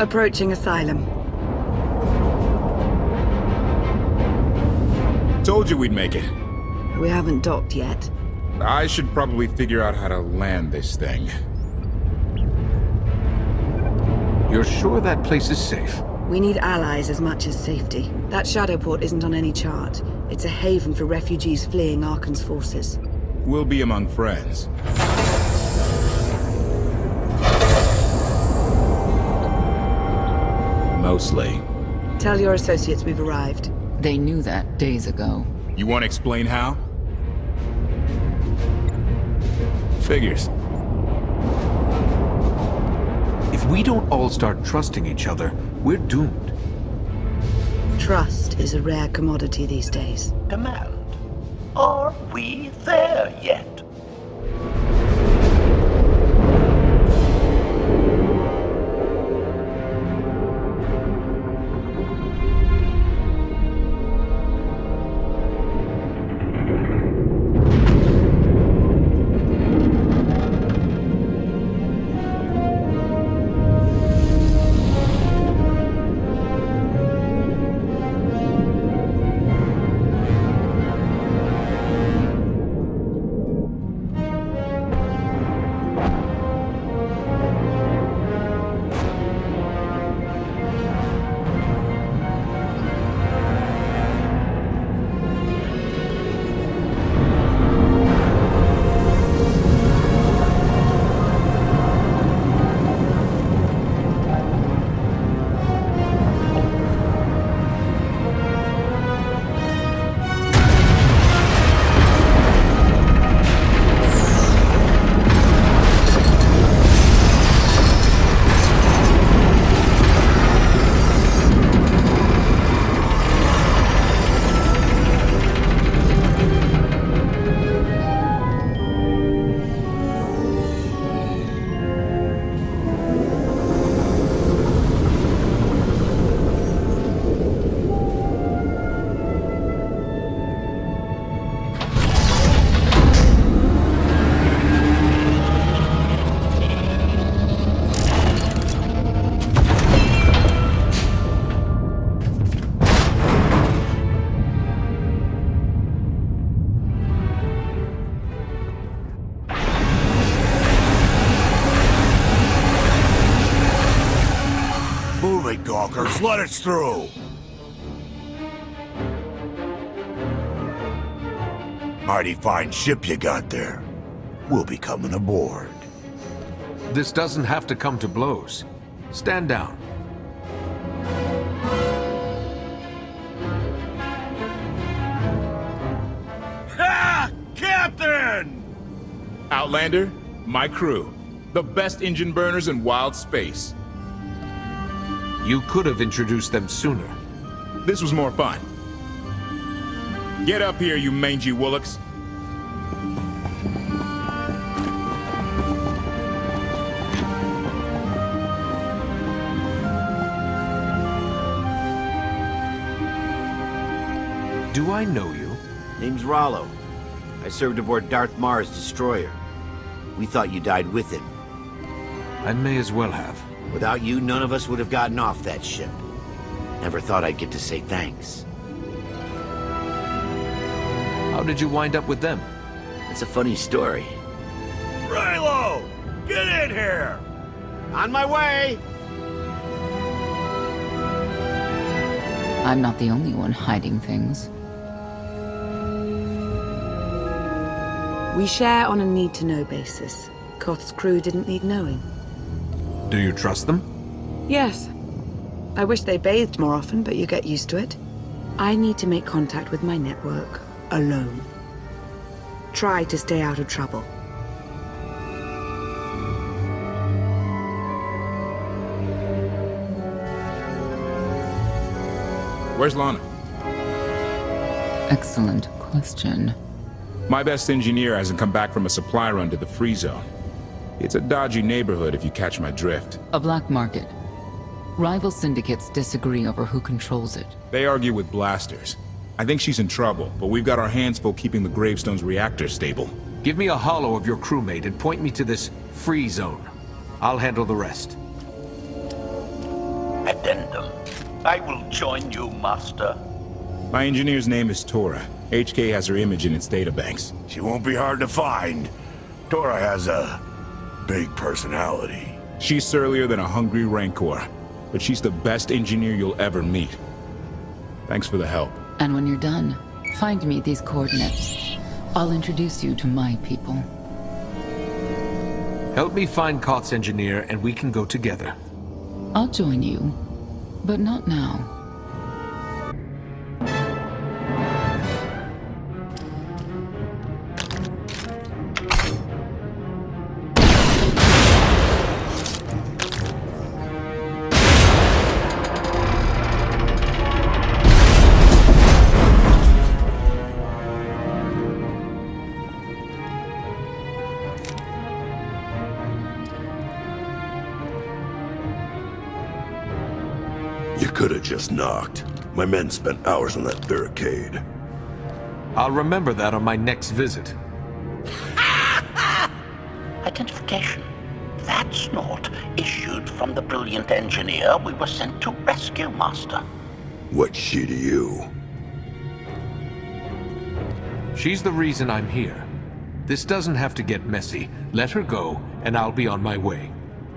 Approaching Asylum. Told you we'd make it. We haven't docked yet. I should probably figure out how to land this thing. You're sure that place is safe? We need allies as much as safety. That Shadowport isn't on any chart. It's a haven for refugees fleeing Arkan's forces. We'll be among friends. Mostly. Tell your associates we've arrived. They knew that days ago. You want to explain how? Figures. If we don't all start trusting each other, we're doomed. Trust is a rare commodity these days. Command. Are we there yet? Gawkers, let us through! Mighty fine ship you got there. We'll be coming aboard. This doesn't have to come to blows. Stand down. Ha! Captain! Outlander, my crew. The best engine burners in wild space. You could have introduced them sooner. This was more fun. Get up here, you mangy woolocks. Do I know you? Name's Rollo. I served aboard Darth Marr's destroyer. We thought you died with him. I may as well have. Without you, none of us would have gotten off that ship. Never thought I'd get to say thanks. How did you wind up with them? It's a funny story. Raylo! Get in here! On my way! I'm not the only one hiding things. We share on a need-to-know basis. Koth's crew didn't need knowing. Do you trust them? Yes. I wish they bathed more often, but you get used to it. I need to make contact with my network, alone. Try to stay out of trouble. Where's Lana? Excellent question. My best engineer hasn't come back from a supply run to the free zone. It's a dodgy neighborhood if you catch my drift. A black market. Rival syndicates disagree over who controls it. They argue with blasters. I think she's in trouble, but we've got our hands full keeping the Gravestone's reactor stable. Give me a holo of your crewmate and point me to this free zone. I'll handle the rest. addendum. I will join you, Master. My engineer's name is Tora. HK has her image in its databanks. She won't be hard to find. Tora has a big personality. She's surlier than a hungry rancor, but she's the best engineer you'll ever meet. Thanks for the help. And when you're done, find me these coordinates. I'll introduce you to my people. Help me find Koth's engineer and we can go together. I'll join you, but not now. You could have just knocked. My men spent hours on that barricade. I'll remember that on my next visit. Identification. That's not issued from the brilliant engineer we were sent to rescue, Master. What's she to you? She's the reason I'm here. This doesn't have to get messy. Let her go, and I'll be on my way.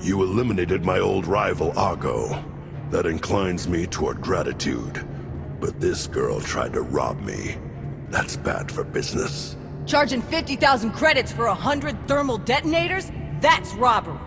You eliminated my old rival, Argo. That inclines me toward gratitude. But this girl tried to rob me. That's bad for business. Charging 50,000 credits for 100 thermal detonators? That's robbery.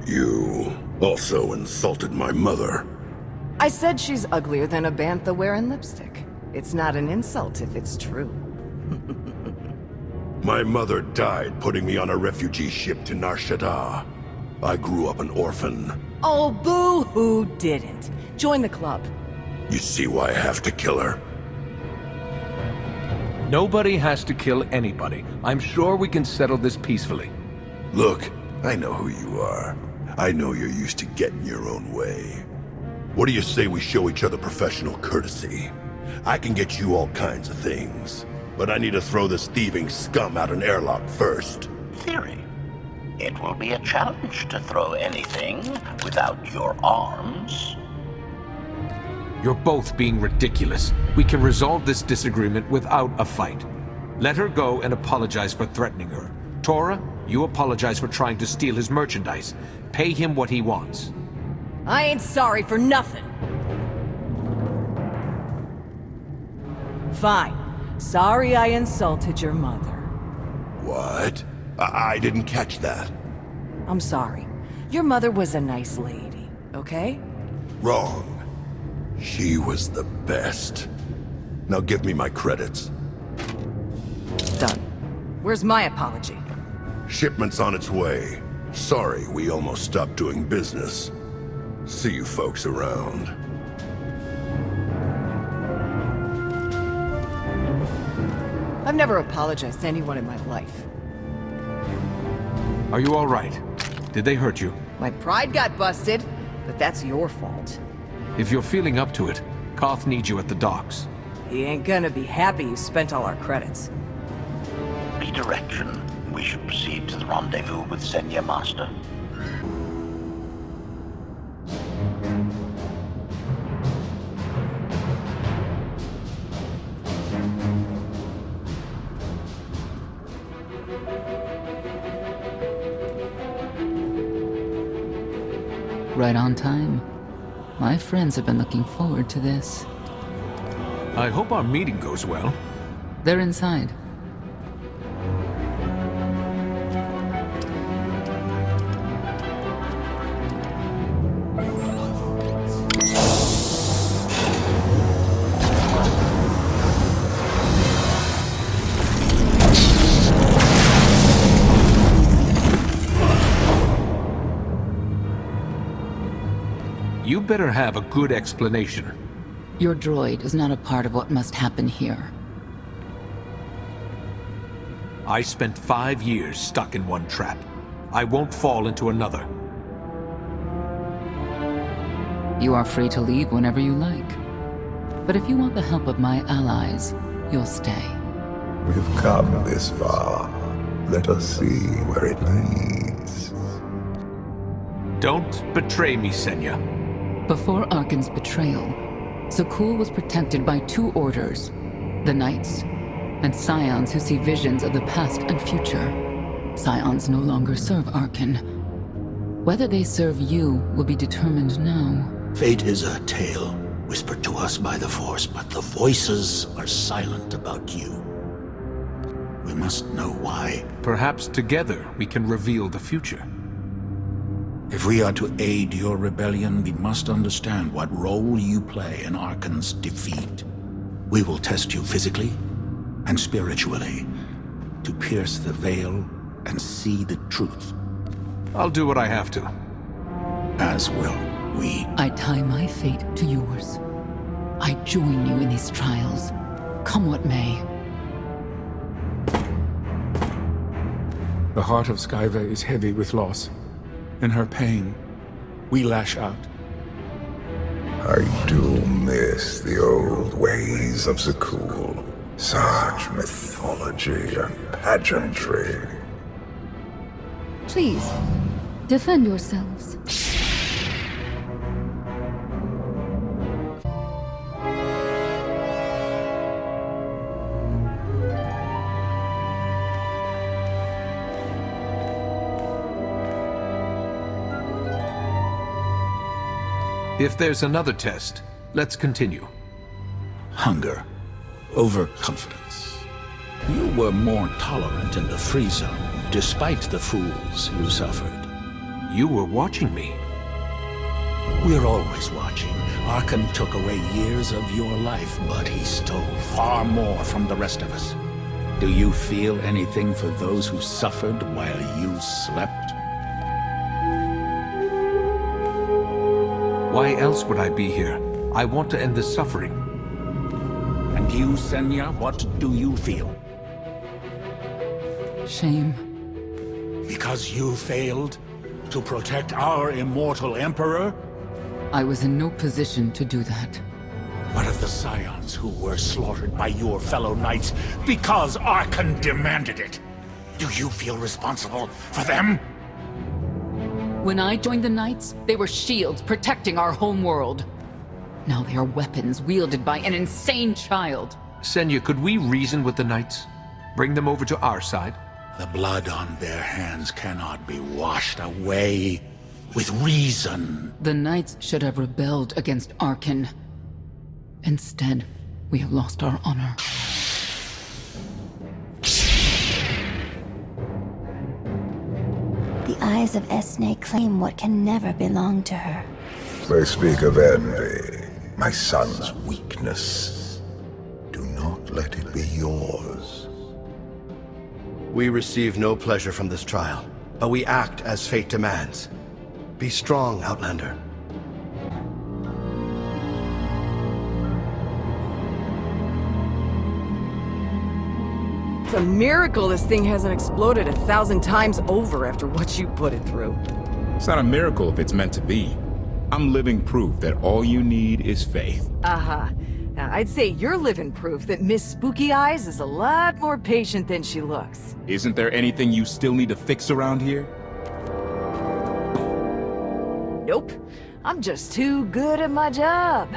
You also insulted my mother. I said she's uglier than a bantha wearing lipstick. It's not an insult if it's true. My mother died putting me on a refugee ship to Nar Shaddaa. I grew up an orphan. Oh, boo-hoo didn't. Join the club. You see why I have to kill her? Nobody has to kill anybody. I'm sure we can settle this peacefully. Look, I know who you are. I know you're used to getting your own way. What do you say we show each other professional courtesy? I can get you all kinds of things, but I need to throw this thieving scum out an airlock first. Theory. It will be a challenge to throw anything without your arms. You're both being ridiculous. We can resolve this disagreement without a fight. Let her go and apologize for threatening her. Tora, you apologize for trying to steal his merchandise. Pay him what he wants. I ain't sorry for nothing. Fine. Sorry I insulted your mother. What? I didn't catch that. I'm sorry. Your mother was a nice lady, okay? Wrong. She was the best. Now give me my credits. Done. Where's my apology? Shipment's on its way. Sorry, we almost stopped doing business. See you folks around. I've never apologized to anyone in my life. Are you all right? Did they hurt you? My pride got busted, but that's your fault. If you're feeling up to it, Koth needs you at the docks. He ain't gonna be happy you spent all our credits. Redirection. We should proceed to the rendezvous with Senya, Master. Right on time. My friends have been looking forward to this. I hope our meeting goes well. They're inside. You better have a good explanation. Your droid is not a part of what must happen here. I spent 5 years stuck in one trap. I won't fall into another. You are free to leave whenever you like. But if you want the help of my allies, you'll stay. We've come this far. Let us see where it leads. Don't betray me, Senya. Before Arkan's betrayal, Xakul was protected by two orders, the Knights, and Scions who see visions of the past and future. Scions no longer serve Arkan. Whether they serve you will be determined now. Fate is a tale whispered to us by the Force, but the voices are silent about you. We must know why. Perhaps together we can reveal the future. If we are to aid your rebellion, we must understand what role you play in Arkan's defeat. We will test you physically and spiritually to pierce the veil and see the truth. I'll do what I have to. As will we. I tie my fate to yours. I join you in these trials, come what may. The heart of Skyva is heavy with loss. In her pain, we lash out. I do miss the old ways of Xakul. Such mythology and pageantry. Please, defend yourselves. If there's another test, let's continue. Hunger. Overconfidence. You were more tolerant in the free zone, despite the fools you suffered. You were watching me. We're always watching. Arkan took away years of your life, but he stole far more from the rest of us. Do you feel anything for those who suffered while you slept? Why else would I be here? I want to end this suffering. And you, Senya, what do you feel? Shame. Because you failed to protect our immortal Emperor? I was in no position to do that. What of the Scions who were slaughtered by your fellow Knights because Arkan demanded it? Do you feel responsible for them? When I joined the Knights, they were shields protecting our home world. Now they are weapons wielded by an insane child. Senya, could we reason with the Knights? Bring them over to our side? The blood on their hands cannot be washed away with reason. The Knights should have rebelled against Arkan. Instead, we have lost our honor. The eyes of Esne claim what can never belong to her. They speak of envy, my son's weakness. Do not let it be yours. We receive no pleasure from this trial, but we act as fate demands. Be strong, Outlander. It's a miracle this thing hasn't exploded 1,000 times over after what you put it through. It's not a miracle if it's meant to be. I'm living proof that all you need is faith. Uh-huh. Now, I'd say you're living proof that Miss Spooky Eyes is a lot more patient than she looks. Isn't there anything you still need to fix around here? Nope. I'm just too good at my job.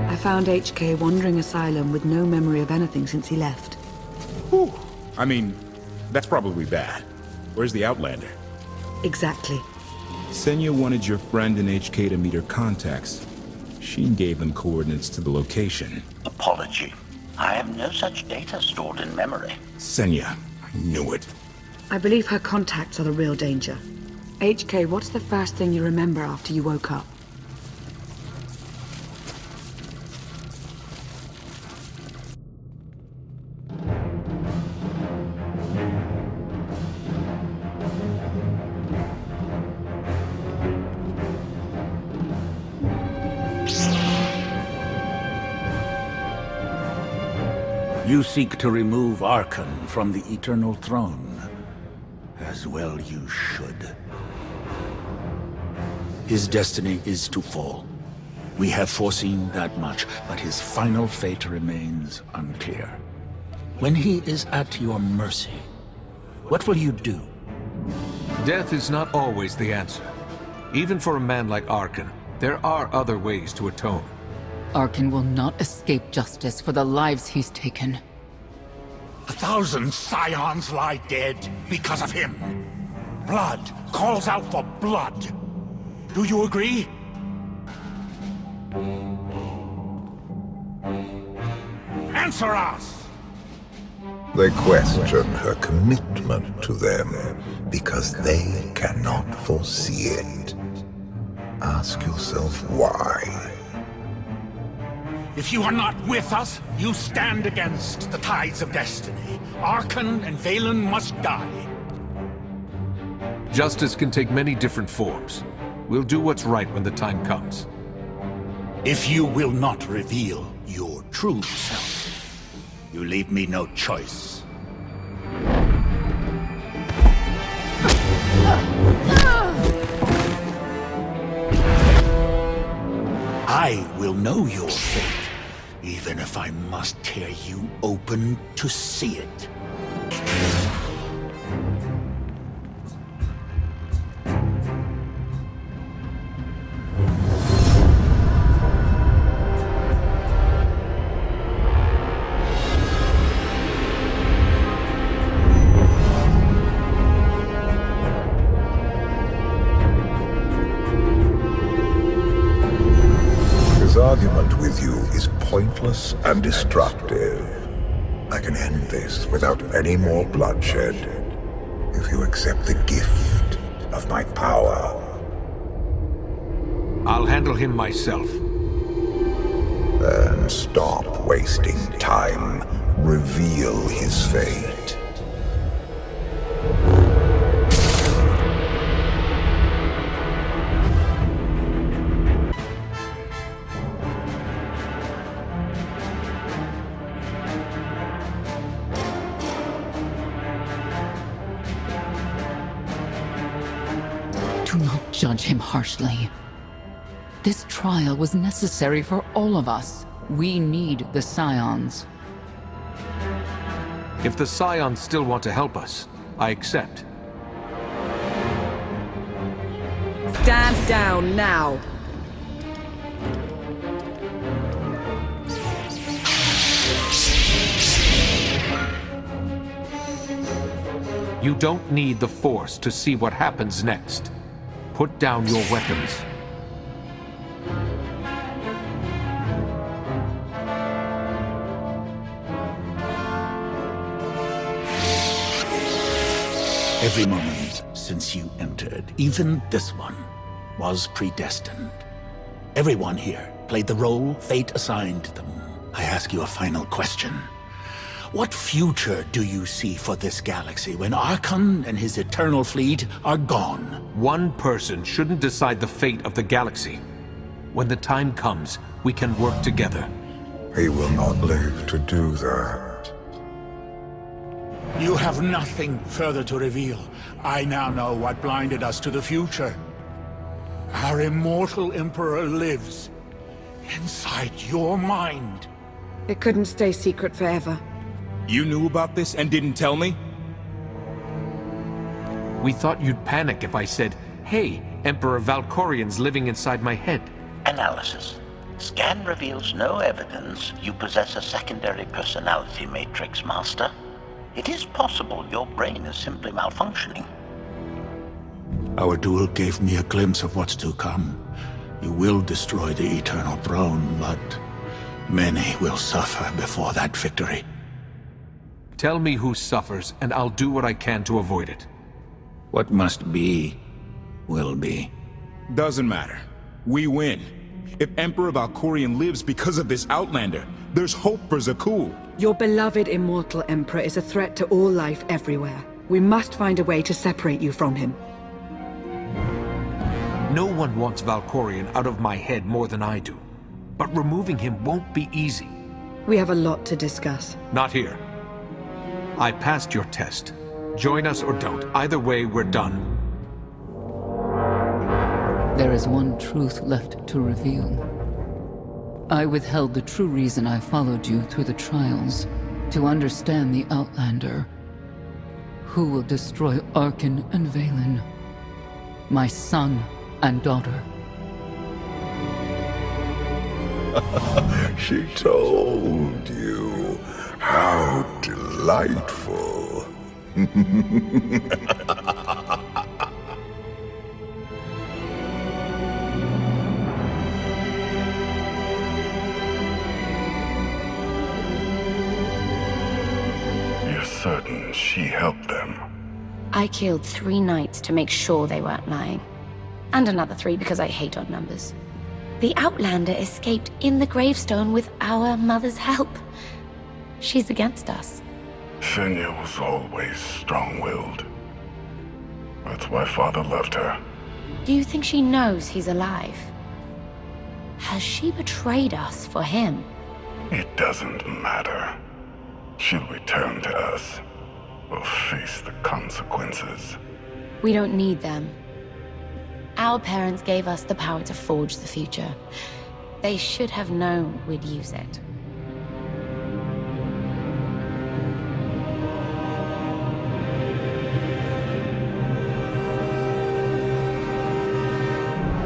I found HK wandering asylum with no memory of anything since he left. Whew. I mean, that's probably bad. Where's the Outlander? Exactly. Senya wanted your friend and HK to meet her contacts. She gave them coordinates to the location. Apology. I have no such data stored in memory. Senya, I knew it. I believe her contacts are the real danger. HK, what's the first thing you remember after you woke up? You seek to remove Arkan from the Eternal Throne. As well you should. His destiny is to fall. We have foreseen that much, but his final fate remains unclear. When he is at your mercy, what will you do? Death is not always the answer. Even for a man like Arkan, there are other ways to atone. Arkan will not escape justice for the lives he's taken. 1,000 scions lie dead because of him. Blood calls out for blood. Do you agree? Answer us! They question her commitment to them because they cannot foresee it. Ask yourself why. If you are not with us, you stand against the tides of destiny. Arkan and Valen must die. Justice can take many different forms. We'll do what's right when the time comes. If you will not reveal your true self, you leave me no choice. I will know your fate, even if I must tear you open to see it. Argument with you is pointless and destructive. I can end this without any more bloodshed if you accept the gift of my power. I'll handle him myself. Then stop wasting time. Reveal his fate. Do not judge him harshly. This trial was necessary for all of us. We need the Scions. If the Scions still want to help us, I accept. Stand down now. You don't need the Force to see what happens next. Put down your weapons. Every moment since you entered, even this one, was predestined. Everyone here played the role fate assigned them. I ask you a final question. What future do you see for this galaxy when Arkan and his eternal fleet are gone? One person shouldn't decide the fate of the galaxy. When the time comes, we can work together. He will not live to do that. You have nothing further to reveal. I now know what blinded us to the future. Our immortal Emperor lives inside your mind. It couldn't stay secret forever. You knew about this and didn't tell me? We thought you'd panic if I said, hey, Emperor Valkorian's living inside my head. Analysis. Scan reveals no evidence you possess a secondary personality matrix, Master. It is possible your brain is simply malfunctioning. Our duel gave me a glimpse of what's to come. You will destroy the Eternal Throne, but many will suffer before that victory. Tell me who suffers, and I'll do what I can to avoid it. What must be, will be. Doesn't matter. We win. If Emperor Valkorian lives because of this Outlander, there's hope for Zakul. Your beloved immortal Emperor is a threat to all life everywhere. We must find a way to separate you from him. No one wants Valkorian out of my head more than I do. But removing him won't be easy. We have a lot to discuss. Not here. I passed your test. Join us or don't. Either way, we're done. There is one truth left to reveal. I withheld the true reason I followed you through the trials, to understand the Outlander. Who will destroy Arkan and Valen? my son and daughter. She told you. How delightful. You're certain she helped them? I killed 3 knights to make sure they weren't lying. And another 3 because I hate odd numbers. The Outlander escaped in the gravestone with our mother's help. She's against us. Senya was always strong-willed. That's why Father loved her. Do you think she knows he's alive? Has she betrayed us for him? It doesn't matter. She'll return to us. We'll face the consequences. We don't need them. Our parents gave us the power to forge the future. They should have known we'd use it.